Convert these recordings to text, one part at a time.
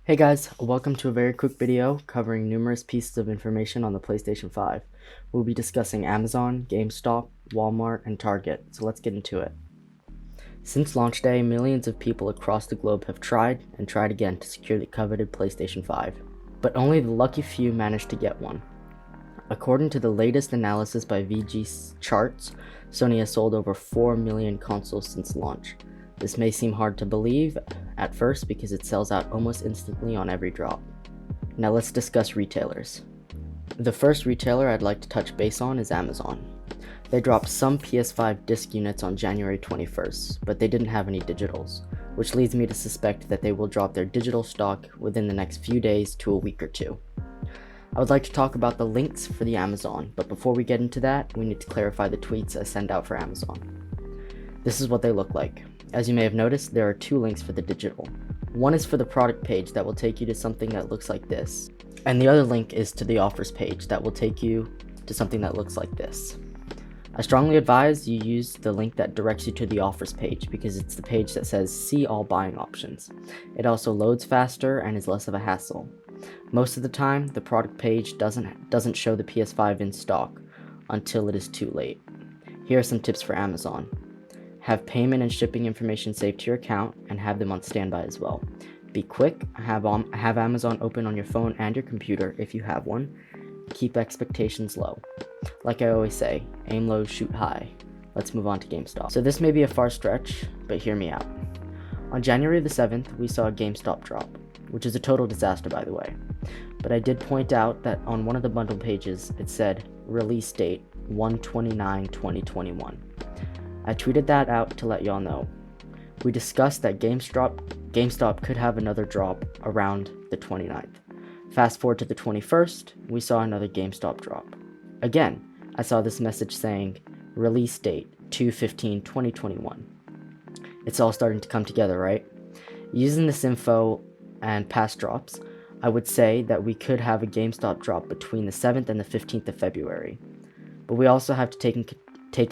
Hey guys, welcome to a very quick video covering numerous pieces of information on the PlayStation 5. We'll be discussing Amazon, GameStop, Walmart, and Target, so let's get into it. Since launch day, millions of people across the globe have tried and tried again to secure the coveted PlayStation 5, but only the lucky few managed to get one. According to the latest analysis by VG Charts, Sony has sold over 4 million consoles since launch. This may seem hard to believe at first because it sells out almost instantly on every drop. Now let's discuss retailers. The first retailer I'd like to touch base on is Amazon. They dropped some PS5 disc units on January 21st, but they didn't have any digitals, which leads me to suspect that they will drop their digital stock within the next few days to a week or two. I would like to talk about the links for the Amazon, but before we get into that, we need to clarify the tweets I send out for Amazon. This is what they look like. As you may have noticed, there are two links for the digital. One is for the product page that will take you to something that looks like this, and the other link is to the offers page that will take you to something that looks like this. I strongly advise you use the link that directs you to the offers page because it's the page that says see all buying options. It also loads faster and is less of a hassle. Most of the time, the product page doesn't show the PS5 in stock until it is too late. Here are some tips for Amazon. Have payment and shipping information saved to your account and have them on standby as well. Be quick, have Amazon open on your phone and your computer if you have one. Keep expectations low. Like I always say, aim low, shoot high. Let's move on to GameStop. So this may be a far stretch, but hear me out. On January the 7th, we saw a GameStop drop, which is a total disaster by the way. But I did point out that on one of the bundle pages, it said release date 1/29/2021. I tweeted that out to let y'all know. We discussed that GameStop could have another drop around the 29th. Fast forward to the 21st, we saw another GameStop drop. Again, I saw this message saying, release date 2/15/2021. It's all starting to come together, right? Using this info and past drops, I would say that we could have a GameStop drop between the 7th and the 15th of February. But we also have to take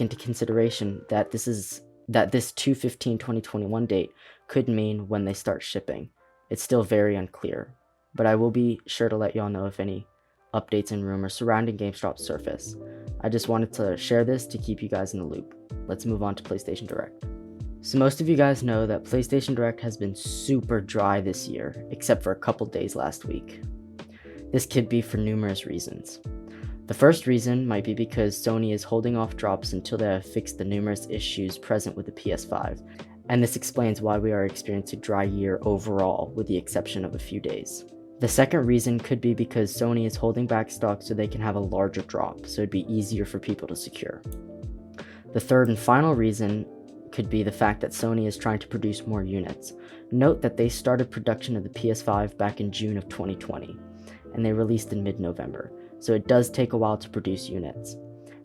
into consideration that this 2/15/2021 date could mean when they start shipping. It's still very unclear, but I will be sure to let y'all know if any updates and rumors surrounding GameStop surface. I just wanted to share this to keep you guys in the loop. Let's move on to PlayStation Direct. So most of you guys know that PlayStation Direct has been super dry this year, except for a couple days last week. This could be for numerous reasons. The first reason might be because Sony is holding off drops until they have fixed the numerous issues present with the PS5, and this explains why we are experiencing a dry year overall, with the exception of a few days. The second reason could be because Sony is holding back stock so they can have a larger drop, so it'd be easier for people to secure. The third and final reason could be the fact that Sony is trying to produce more units. Note that they started production of the PS5 back in June of 2020, and they released in mid-November. So it does take a while to produce units.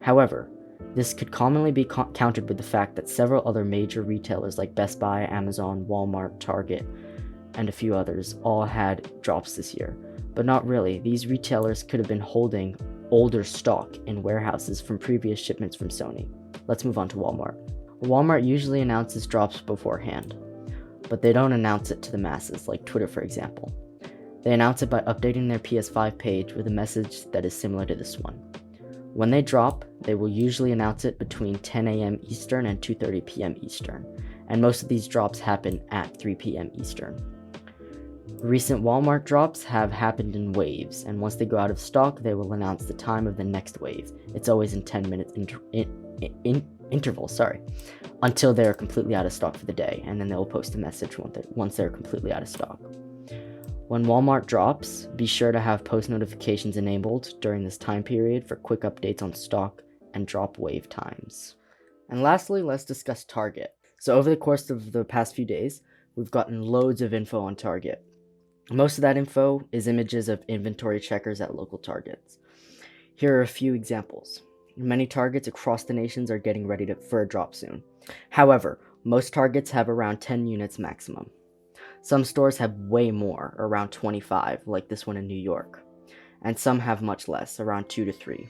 However, this could commonly be countered with the fact that several other major retailers like Best Buy, Amazon, Walmart, Target, and a few others all had drops this year. But not really. These retailers could have been holding older stock in warehouses from previous shipments from Sony. Let's move on to Walmart. Walmart usually announces drops beforehand, but they don't announce it to the masses, like Twitter for example. They announce it by updating their PS5 page with a message that is similar to this one. When they drop, they will usually announce it between 10 a.m. Eastern and 2:30 p.m. Eastern, and most of these drops happen at 3 p.m. Eastern. Recent Walmart drops have happened in waves, and once they go out of stock, they will announce the time of the next wave. It's always in 10-minute intervals, until they are completely out of stock for the day, and then they'll post a message once they're completely out of stock. When Walmart drops, be sure to have post notifications enabled during this time period for quick updates on stock and drop wave times. And lastly, let's discuss Target. So over the course of the past few days, we've gotten loads of info on Target. Most of that info is images of inventory checkers at local Targets. Here are a few examples. Many Targets across the nations are getting ready for a drop soon. However, most Targets have around 10 units maximum. Some stores have way more, around 25, like this one in New York, and some have much less, around 2 to 3.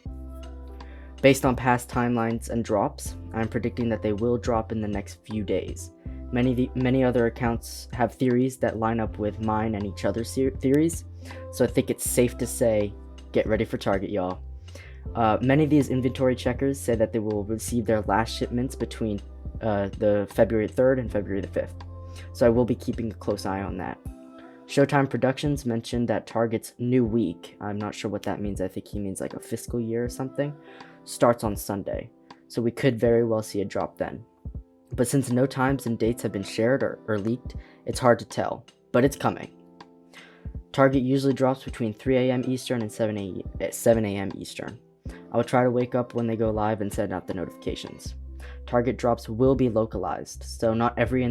Based on past timelines and drops, I'm predicting that they will drop in the next few days. Many other accounts have theories that line up with mine and each other's theories, so I think it's safe to say, get ready for Target, y'all. Many of these inventory checkers say that they will receive their last shipments between the February 3rd and February the 5th, so I will be keeping a close eye on that. Showtime Productions mentioned that Target's new week, I'm not sure what that means, I think he means like a fiscal year or something, starts on Sunday, so we could very well see a drop then. But since no times and dates have been shared or leaked, it's hard to tell, but it's coming. Target usually drops between 3 a.m. Eastern and 7 a.m. Eastern. I will try to wake up when they go live and send out the notifications. Target drops will be localized, so not every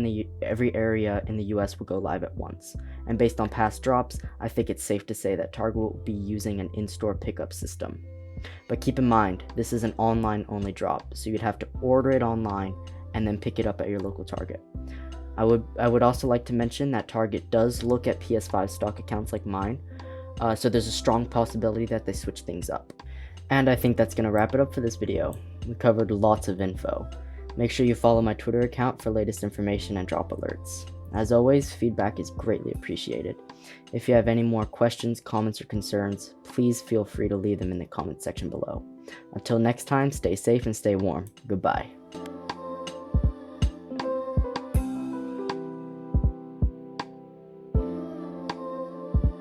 area in the US will go live at once. And based on past drops, I think it's safe to say that Target will be using an in-store pickup system. But keep in mind, this is an online-only drop, so you'd have to order it online and then pick it up at your local Target. I would also like to mention that Target does look at PS5 stock accounts like mine, so there's a strong possibility that they switch things up. And I think that's going to wrap it up for this video. We covered lots of info. Make sure you follow my Twitter account for latest information and drop alerts. As always, feedback is greatly appreciated. If you have any more questions, comments, or concerns, please feel free to leave them in the comment section below. Until next time, stay safe and stay warm. Goodbye.